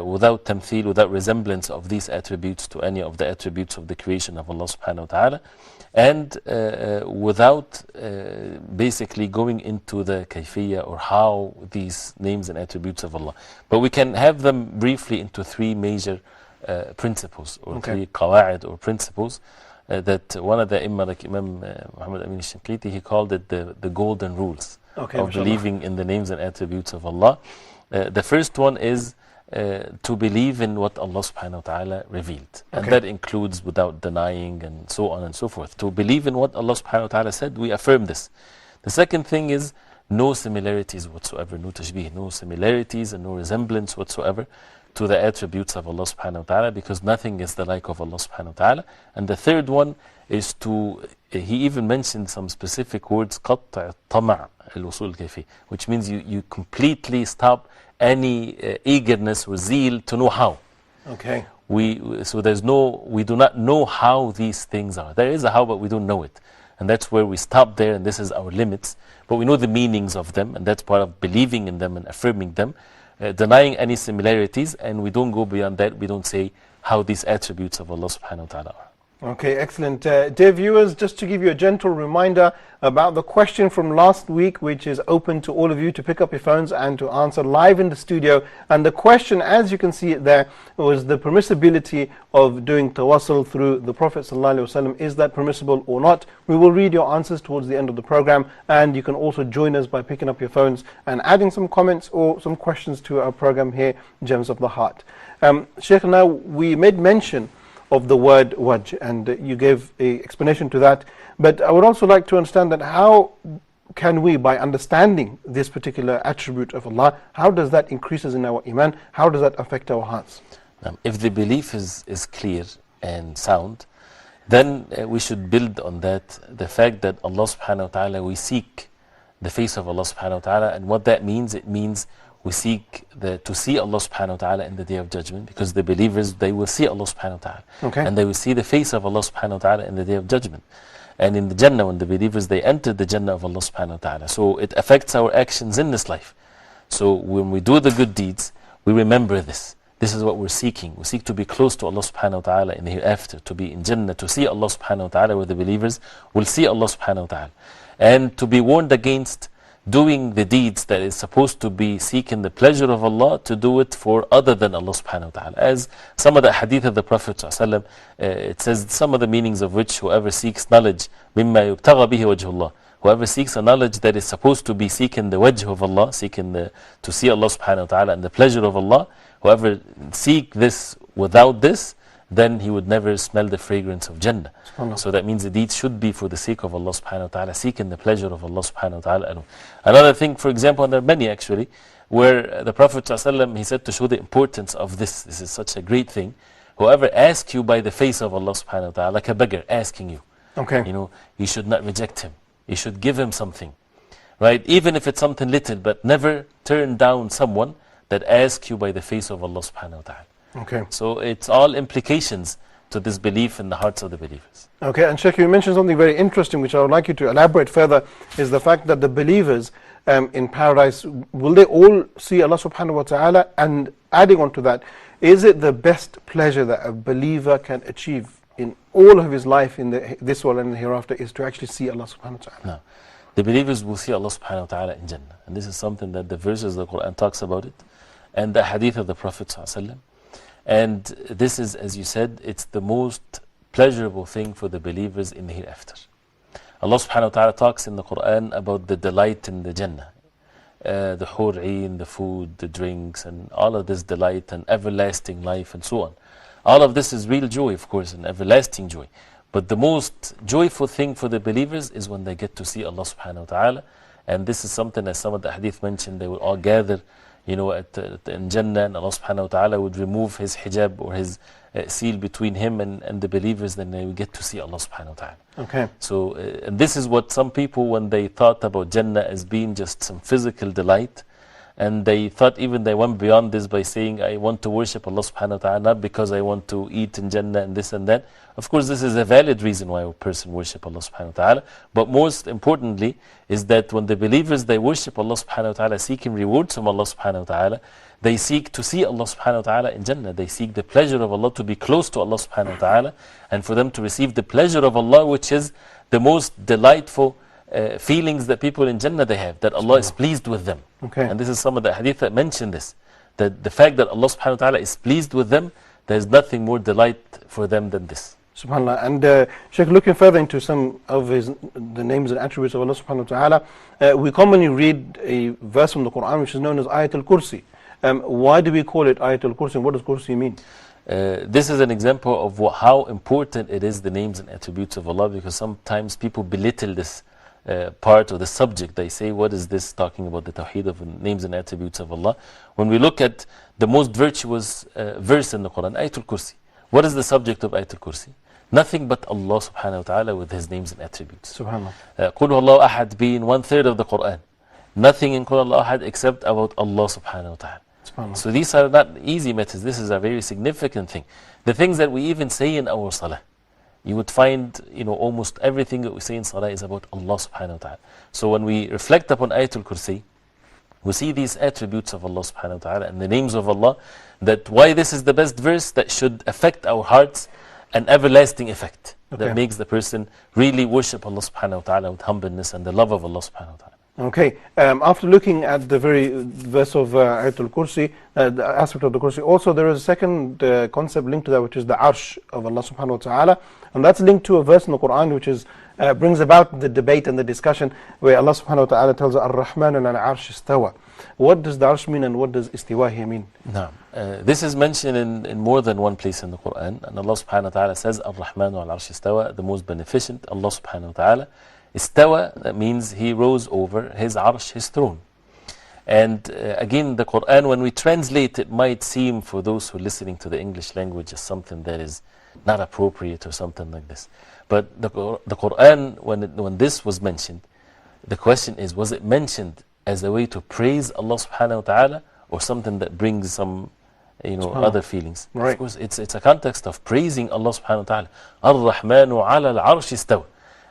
S2: without tamthil, without resemblance of these attributes to any of the attributes of the creation of Allah subhanahu wa ta'ala, and without basically going into the kayfiyya or how these names and attributes of Allah. But we can have them briefly into three major principles, or three qawa'id or principles, that one of the imam, like Imam Muhammad Amin al-Shinqiti, he called it the golden rules
S1: Okay,
S2: of believing in the names and attributes of Allah. The first one is to believe in what Allah subhanahu wa ta'ala revealed. And
S1: Okay.
S2: that includes without denying and so on and so forth. To believe in what Allah subhanahu wa ta'ala said, we affirm this. The second thing is no similarities whatsoever, no tashbih, no similarities and no resemblance whatsoever to the attributes of Allah subhanahu wa ta'ala, because nothing is the like of Allah subhanahu wa ta'ala. And the third one is to, he even mentioned some specific words, قطع الطمع الوصول الكيفي, which means you completely stop any eagerness or zeal to know how.
S1: Okay.
S2: So we do not know how these things are. There is a how, but we don't know it. And that's where we stop there, and this is our limits. But we know the meanings of them, and that's part of believing in them and affirming them, denying any similarities, and we don't go beyond that. We don't say how these attributes of Allah subhanahu wa ta'ala are.
S1: Okay, excellent. Dear viewers, just to give you a gentle reminder about the question from last week, which is open to all of you to pick up your phones and to answer live in the studio. And the question, as you can see it there, was the permissibility of doing tawassul through the Prophet ﷺ. Is that permissible or not? We will read your answers towards the end of the program, and you can also join us by picking up your phones and adding some comments or some questions to our program here, Gems of the Heart. Sheikh, now we made mention of the word wajh, and you gave an explanation to that, but I would also like to understand that how can we, by understanding this particular attribute of Allah, how does that increases in our iman, how does that affect our hearts?
S2: If the belief is clear and sound, then we should build on that, the fact that Allah subhanahu wa ta'ala, we seek the face of Allah subhanahu wa ta'ala, and what that means, it means we seek to see Allah subhanahu wa ta'ala in the Day of Judgment, because the believers, they will see Allah subhanahu wa ta'ala.
S1: Okay.
S2: And they will see the face of Allah subhanahu wa ta'ala in the Day of Judgment. And in the Jannah, when the believers, they enter the Jannah of Allah subhanahu wa ta'ala. So it affects our actions in this life. So when we do the good deeds, we remember this. This is what we're seeking. We seek to be close to Allah subhanahu wa ta'ala in the hereafter, to be in Jannah, to see Allah subhanahu wa ta'ala, where the believers will see Allah subhanahu wa ta'ala. And to be warned against doing the deeds that is supposed to be seeking the pleasure of Allah, to do it for other than Allah subhanahu wa ta'ala. As some of the hadith of the Prophet ﷺ, it says some of the meanings of which, whoever seeks knowledge, مِمَّا يُبْتَغَى بِهِ وَجْهُ اللَّهِ, whoever seeks a knowledge that is supposed to be seeking the wajh of Allah, seeking to see Allah subhanahu wa ta'ala and the pleasure of Allah, whoever seek this without this, then he would never smell the fragrance of Jannah. So that means the deeds should be for the sake of Allah subhanahu wa ta'ala, seeking the pleasure of Allah subhanahu wa ta'ala. Another thing, for example, and there are many actually, where the Prophet ﷺ, he said, to show the importance of this is such a great thing, whoever asks you by the face of Allah subhanahu wa ta'ala, like a beggar asking you,
S1: Okay.
S2: you should not reject him. You should give him something, right? Even if it's something little, but never turn down someone that asks you by the face of Allah subhanahu wa ta'ala.
S1: Okay.
S2: So it's all implications to this belief in the hearts of the believers.
S1: Okay, and Sheikh, you mentioned something very interesting which I would like you to elaborate further, is the fact that the believers in paradise, will they all see Allah subhanahu wa ta'ala? And adding on to that, is it the best pleasure that a believer can achieve in all of his life in this world and the hereafter, is to actually see Allah subhanahu wa ta'ala?
S2: No. The believers will see Allah subhanahu wa ta'ala in Jannah. And this is something that the verses of the Quran talks about it, and the hadith of the Prophet sallallahu alaihi wasallam. And this is, as you said, it's the most pleasurable thing for the believers in the hereafter. Allah subhanahu wa ta'ala talks in the Quran about the delight in the Jannah. The hur'een, the food, the drinks, and all of this delight and everlasting life and so on. All of this is real joy, of course, and everlasting joy. But the most joyful thing for the believers is when they get to see Allah subhanahu wa ta'ala. And this is something, as some of the hadith mentioned, they will all gather in Jannah, and Allah subhanahu wa ta'ala would remove his hijab or his seal between him and the believers, then they will get to see Allah subhanahu wa ta'ala.
S1: Okay.
S2: So, and this is what some people, when they thought about Jannah as being just some physical delight, and they thought even they went beyond this by saying, I want to worship Allah subhanahu wa ta'ala, not because I want to eat in Jannah and this and that. Of course, this is a valid reason why a person worship Allah subhanahu wa ta'ala. But most importantly is that when the believers, they worship Allah subhanahu wa ta'ala, seeking rewards from Allah subhanahu wa ta'ala, they seek to see Allah subhanahu wa ta'ala in Jannah. They seek the pleasure of Allah, to be close to Allah subhanahu wa ta'ala, and for them to receive the pleasure of Allah, which is the most delightful feelings that people in Jannah they have, that Allah is pleased with them.
S1: Okay.
S2: And this is some of the hadith that mention this, that the fact that Allah subhanahu wa ta'ala is pleased with them, there is nothing more delight for them than this.
S1: SubhanAllah. And Sheikh, looking further into some of the names and attributes of Allah subhanahu wa ta'ala, we commonly read a verse from the Quran which is known as Ayatul Kursi. Why do we call it Ayatul Kursi, and what does Kursi mean?
S2: This is an example of how important it is, the names and attributes of Allah, because sometimes people belittle this part or the subject. They say, what is this talking about, the tawheed of names and attributes of Allah? When we look at the most virtuous verse in the Quran, Ayatul Kursi, what is the subject of Ayatul Kursi? Nothing but Allah subhanahu wa ta'ala with His names and attributes.
S1: SubhanAllah.
S2: Qul Huwallahu Ahad being 1/3 of the Quran. Nothing in Qul Huwallahu Ahad except about Allah subhanahu wa ta'ala. So these are not easy matters. This is a very significant thing. The things that we even say in our salah, you would find, almost everything that we say in salah is about Allah subhanahu wa ta'ala. So when we reflect upon Ayatul Kursi, we see these attributes of Allah subhanahu wa ta'ala and the names of Allah, that why this is the best verse that should affect our hearts an everlasting effect, that makes the person really worship Allah subhanahu wa ta'ala with humbleness and the love of Allah subhanahu wa ta'ala.
S1: Okay, after looking at the very verse of Ayatul Kursi, the aspect of the Kursi, also there is a second concept linked to that, which is the Arsh of Allah subhanahu wa ta'ala, and that's linked to a verse in the Quran which is brings about the debate and the discussion, where Allah subhanahu wa ta'ala tells Ar-Rahman al-Arsh istawa. What does the Arsh mean, and what does istiwa here mean?
S2: No. This is mentioned in more than one place in the Quran, and Allah subhanahu wa ta'ala says Ar-Rahman al-Arsh istawa, the most beneficent, Allah subhanahu wa ta'ala. Istawa, that means He rose over His Arsh, His throne. And again, the Quran, when we translate it, might seem for those who are listening to the English language as something that is not appropriate or something like this. But the Quran, when this was mentioned, the question is, was it mentioned as a way to praise Allah subhanahu wa ta'ala, or something that brings some other feelings?
S1: Right.
S2: Of course, it's a context of praising Allah subhanahu wa ta'ala. Ar-Rahmanu ala al-Arsh istawa.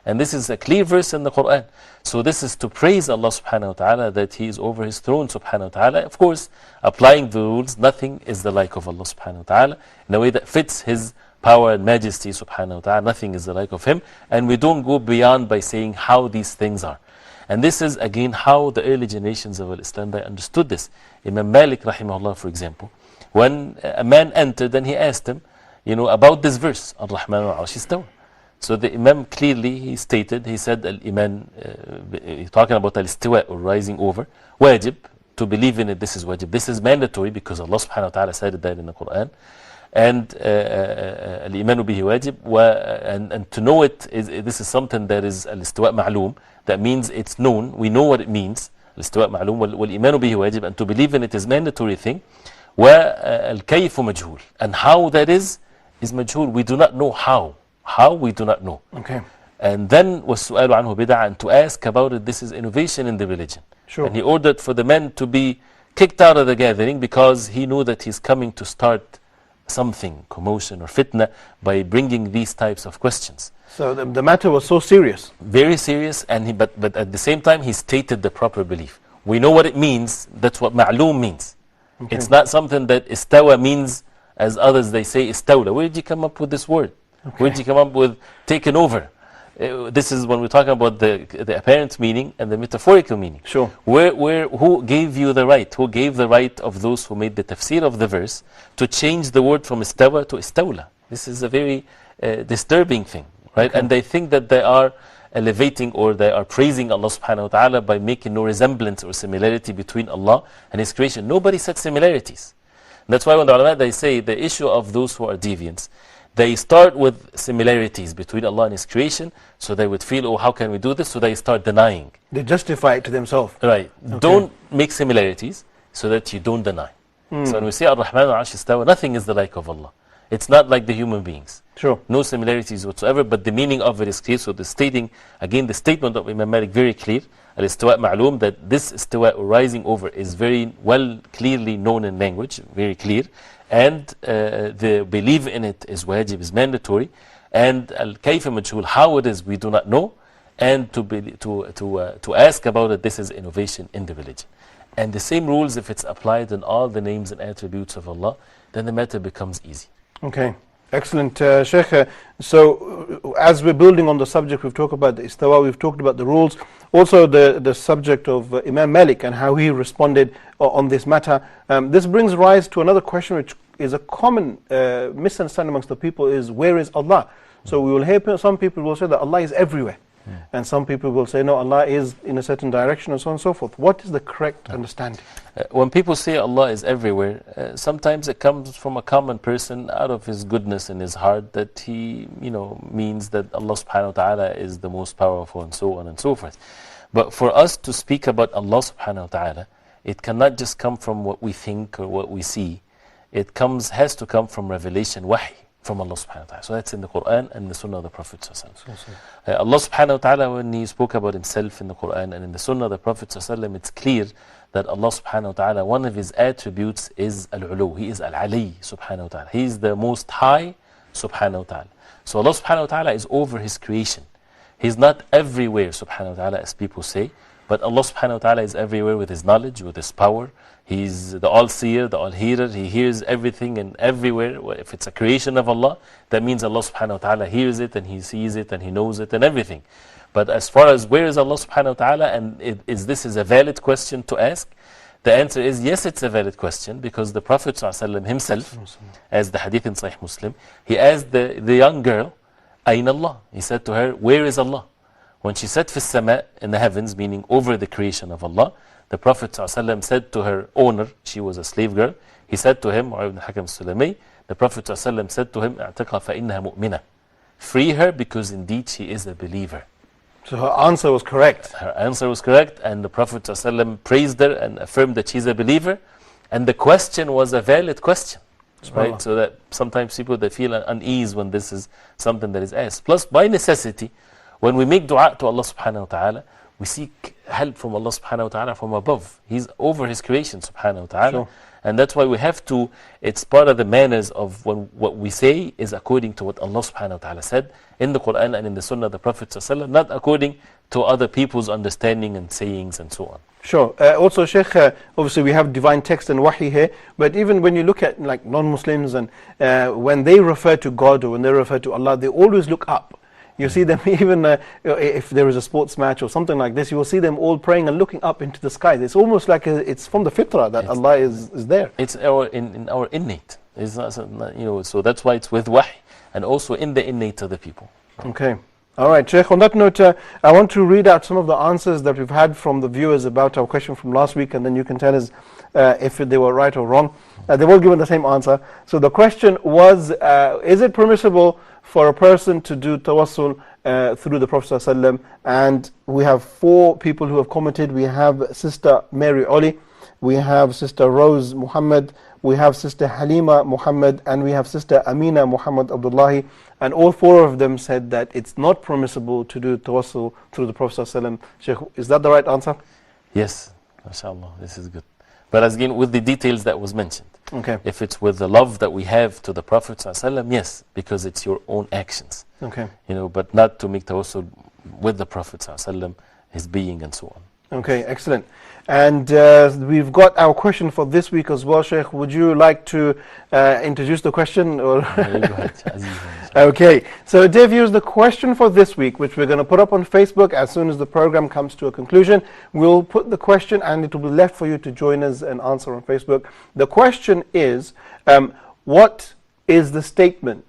S2: And this is a clear verse in the Quran. So this is to praise Allah subhanahu wa ta'ala, that He is over His throne subhanahu wa ta'ala. Of course, applying the rules, nothing is the like of Allah subhanahu wa ta'ala, in a way that fits His power and majesty subhanahu wa ta'ala. Nothing is the like of Him. And we don't go beyond by saying how these things are. And this is again how the early generations of Islam, they understood this. Imam Malik rahimahullah, for example, when a man entered and he asked him, about this verse, Ar-Rahman al-Arsh istawa. So the Imam clearly, he stated, he said, Al-Iman, talking about al-istiwa, or rising over, wajib, to believe in it, this is wajib. This is mandatory because Allah subhanahu wa ta'ala said that in the Quran. And al-Imanu bihi wajib, and to know it, this is something that is al-istiwa ma'loom, that means it's known, we know what it means, al-istiwa ma'loom, wal-Imanu bihi wajib, and to believe in it is mandatory thing, wa al-kayfu majhul, and how that is majhul, we do not know how. How, we do not know.
S1: Okay.
S2: And then وَالسُّؤَالُ عَنْهُ بِدْعَةٌ, and to ask about it, this is innovation in the religion.
S1: Sure.
S2: And he ordered for the men to be kicked out of the gathering, because he knew that he's coming to start something, commotion or fitna, by bringing these types of questions.
S1: So the matter was so serious.
S2: Very serious, and but at the same time he stated the proper belief. We know what it means, that's what ma'loom means.
S1: Okay.
S2: It's not something that istawa means, as others they say istawla. Where did you come up with this word?
S1: Okay.
S2: Where did you come up with taken over? This is when we're talking about the apparent meaning and the metaphorical meaning.
S1: Sure.
S2: Who gave you the right? Who gave the right of those who made the tafsir of the verse to change the word from istawa to istawla? This is a very disturbing thing, right?
S1: Okay.
S2: And they think that they are elevating, or they are praising Allah subhanahu wa ta'ala by making no resemblance or similarity between Allah and His creation. Nobody said similarities. And that's why when the ulama, they say the issue of those who are deviants, they start with similarities between Allah and His creation, so they would feel, oh, how can we do this? So they start denying.
S1: They justify it to themselves.
S2: Right.
S1: Okay.
S2: Don't make similarities so that you don't deny. So when we say Ar-Rahman al-Arsh istawa, nothing is the like of Allah. It's not like the human beings.
S1: Sure.
S2: No similarities whatsoever, but the meaning of it is clear. So the statement of Imam Malik, very clear. Al-istiwa ma'loom, that this istiwa, rising over, is very well, clearly known in language, very clear. And the belief in it is wajib, is mandatory. And al-kayfa majhul, how it is, we do not know. And to ask about it, this is innovation in the religion. And the same rules, if it's applied in all the names and attributes of Allah, then the matter becomes easy.
S1: Okay, excellent, Sheikh. So as we're building on the subject, we've talked about the istawa, we've talked about the rules, also the subject of Imam Malik and how he responded on this matter. This brings rise to another question, which is a common misunderstanding amongst the people, is where is Allah? So we will hear some people will say that Allah is everywhere. And some people will say, no, Allah is in a certain direction and so on and so forth. What is the correct understanding?
S2: When people say Allah is everywhere, sometimes it comes from a common person out of his goodness in his heart that he, means that Allah subhanahu wa ta'ala is the most powerful and so on and so forth. But for us to speak about Allah subhanahu wa ta'ala, it cannot just come from what we think or what we see. It has to come from revelation, wahy, from Allah subhanahu wa ta'ala. So that's in the Quran and the Sunnah of the Prophet sallallahu alaihi wasallam. Allah subhanahu wa ta'ala, when He spoke about Himself in the Quran and in the Sunnah of the Prophet sallallahu alaihi wasallam, it's clear that Allah subhanahu wa ta'ala, one of His attributes is Al-Ulu. He is Al-Ali subhanahu wa ta'ala. He is the most high subhanahu wa ta'ala. So Allah subhanahu wa ta'ala is over His creation. He's not everywhere subhanahu wa ta'ala as people say, but Allah subhanahu wa ta'ala is everywhere with His knowledge, with His power. He's the all-seer, the all-hearer. He hears everything and everywhere. If it's a creation of Allah, that means Allah subhanahu wa ta'ala hears it and He sees it and He knows it and everything. But as far as where is Allah subhanahu wa ta'ala, and this is a valid question to ask, the answer is yes, it's a valid question, because the Prophet ﷺ himself, as the hadith in Sahih Muslim, he asked the young girl, Ayn Allah? He said to her, where is Allah? When she said, Fis sama, in the heavens, meaning over the creation of Allah, the Prophet ﷺ said to her owner, she was a slave girl, he said to him, Ibn Hakam Sulami, the Prophet ﷺ said to him, A'taqa fa'innaha mu'mina. Free her because indeed she is a believer.
S1: So her answer was correct.
S2: Her answer was correct, and the Prophet ﷺ praised her and affirmed that she's a believer. And the question was a valid question. Right? So that sometimes people they feel unease when this is something that is asked. Plus, by necessity, when we make dua to Allah subhanahu wa ta'ala, we seek help from Allah subhanahu wa ta'ala from above. He's over His creation subhanahu wa ta'ala.
S1: Sure.
S2: And that's why we have to, it's part of the manners of when what we say is according to what Allah subhanahu wa ta'ala said in the Quran and in the Sunnah of the Prophet sallallahu alaihi wasallam, not according to other people's understanding and sayings and so on.
S1: Sure. Also, Sheikh, obviously we have divine text and wahi here, but even when you look at like non-Muslims and when they refer to God or when they refer to Allah, they always look up. You see them even if there is a sports match or something like this, you will see them all praying and looking up into the sky. It's almost like it's from the fitrah that Allah is there.
S2: It's in our innate. It's not, so that's why it's with wahi and also in the innate of the people.
S1: Okay. All right, Sheikh, on that note, I want to read out some of the answers that we've had from the viewers about our question from last week, and then you can tell us if they were right or wrong. They've all given the same answer. So the question was, is it permissible for a person to do tawassul through the Prophet ﷺ? And we have 4 people who have commented. We have Sister Mary Oli, we have Sister Rose Muhammad, we have Sister Halima Muhammad, and we have Sister Amina Muhammad Abdullahi. And all 4 of them said that it's not permissible to do tawassul through the Prophet ﷺ. Sheikh, is that the right answer?
S2: Yes, mashallah, this is good. But as again, with the details that was mentioned.
S1: Okay.
S2: If it's with the love that we have to the Prophet ﷺ, yes, because it's your own actions.
S1: Okay.
S2: But not to make tawassul with the Prophet ﷺ, his being and so on.
S1: Okay, excellent. And we've got our question for this week as well, Sheikh. Would you like to introduce the question? Or
S2: Go ahead, Aziz.
S1: Okay, so dear viewers, the question for this week, which we're going to put up on Facebook as soon as the program comes to a conclusion, we'll put the question and it will be left for you to join us and answer on Facebook. The question is, what is the statement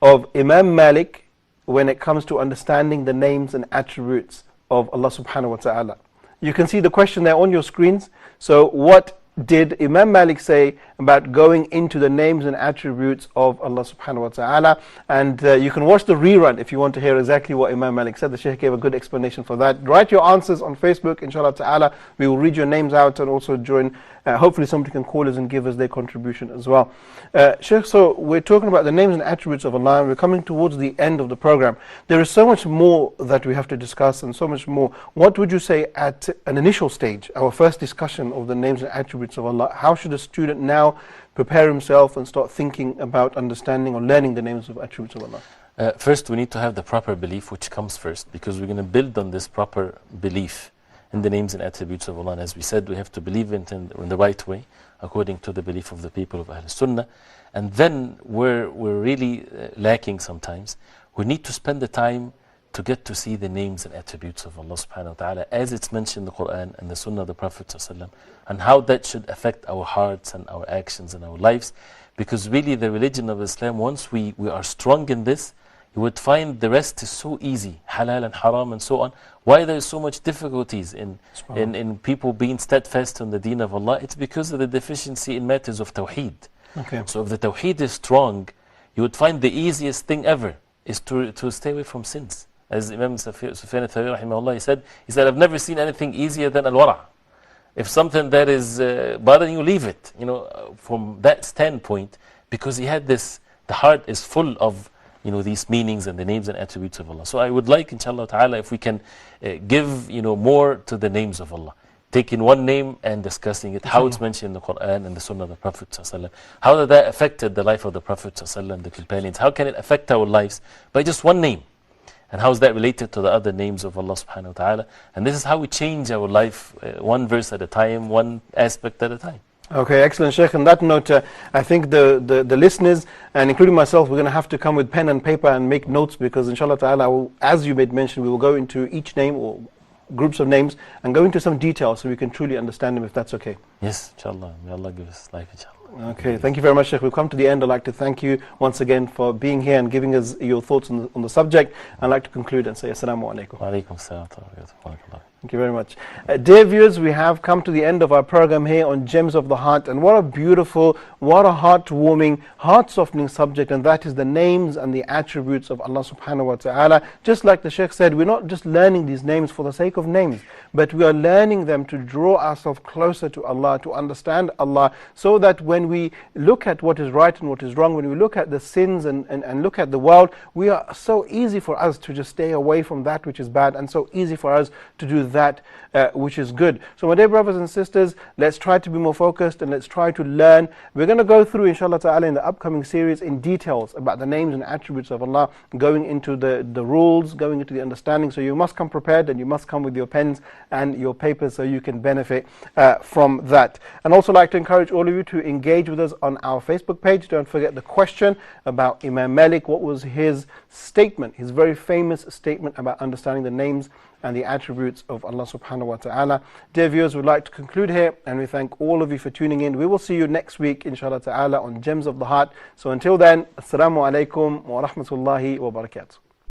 S1: of Imam Malik when it comes to understanding the names and attributes of Allah subhanahu wa ta'ala? You can see the question there on your screens. So what did Imam Malik say about going into the names and attributes of Allah subhanahu wa ta'ala? And you can watch the rerun if you want to hear exactly what Imam Malik said. The Sheikh gave a good explanation for that. Write your answers on Facebook, inshallah ta'ala. We will read your names out and also join. Hopefully somebody can call us and give us their contribution as well. Sheikh, so we're talking about the names and attributes of Allah, and we're coming towards the end of the program. There is so much more that we have to discuss and so much more. What would you say at an initial stage, our first discussion of the names and attributes of Allah? How should a student now prepare himself and start thinking about understanding or learning the names and attributes of Allah?
S2: First, we need to have the proper belief, which comes first, because we're going to build on this proper belief in the names and attributes of Allah. And as we said, we have to believe in the right way, according to the belief of the people of Ahl Sunnah. And then we're really lacking sometimes. We need to spend the time to get to see the names and attributes of Allah subhanahu wa ta'ala as it's mentioned in the Quran and the Sunnah of the Prophet ﷺ, and how that should affect our hearts and our actions and our lives. Because really the religion of Islam, once we are strong in this, you would find the rest is so easy, halal and haram and so on. Why there is so much difficulties in people being steadfast on the deen of Allah? It's because of the deficiency in matters of tawheed.
S1: Okay.
S2: So if the tawheed is strong, you would find the easiest thing ever is to stay away from sins. As Imam Sufyan al-Thawri rahimahullah, he said, I've never seen anything easier than al-wara'. If something that is bothering you, leave it. You know, from that standpoint, because he had this, the heart is full of, you know, these meanings and the names and attributes of Allah. So I would like, inshallah ta'ala, if we can give, you know, more to the names of Allah. Taking one name and discussing it, how it's mentioned in the Quran and the Sunnah of the Prophet ﷺ. How that affected the life of the Prophet ﷺ, the companions. How can it affect our lives by just one name? And how is that related to the other names of Allah subhanahu wa ta'ala? And this is how we change our life, one verse at a time, one aspect at a time.
S1: Okay, excellent, Sheikh. On that note, I think the listeners, and including myself, we're going to have to come with pen and paper and make notes, because inshallah ta'ala, as you made mention, we will go into each name or groups of names and go into some detail so we can truly understand them, if that's okay.
S2: Yes, inshallah. May Allah give us life, inshallah.
S1: Okay, thank you very much, Sheikh. We've come to the end. I'd like to thank you once again for being here and giving us your thoughts on the subject. I'd like to conclude and say Assalamu alaikum.
S2: Wa alaikum assalam wa rahmatullahi.
S1: Thank you very much. Dear viewers, we have come to the end of our program here on Gems of the Heart, and what a beautiful, what a heart-warming, heart-softening subject, and that is the names and the attributes of Allah subhanahu wa ta'ala. Just like the Sheikh said, we're not just learning these names for the sake of names, but we are learning them to draw ourselves closer to Allah, to understand Allah, so that when we look at what is right and what is wrong, when we look at the sins and look at the world, we are so easy for us to just stay away from that which is bad, and so easy for us to do that which is good. So my dear brothers and sisters, let's try to be more focused and let's try to learn. We're going to go through, inshallah ta'ala, in the upcoming series in details about the names and attributes of Allah, going into the rules, going into the understanding. So you must come prepared, and you must come with your pens and your papers so you can benefit from that. And also like to encourage all of you to engage with us on our Facebook page. Don't forget the question about Imam Malik. What was his statement, his very famous statement about understanding the names and the attributes of Allah subhanahu wa ta'ala. Dear viewers, we'd like to conclude here, and we thank all of you for tuning in. We will see you next week, inshallah ta'ala, on Gems of the Heart. So until then, Assalamu alaikum wa rahmatullahi wa barakatuh.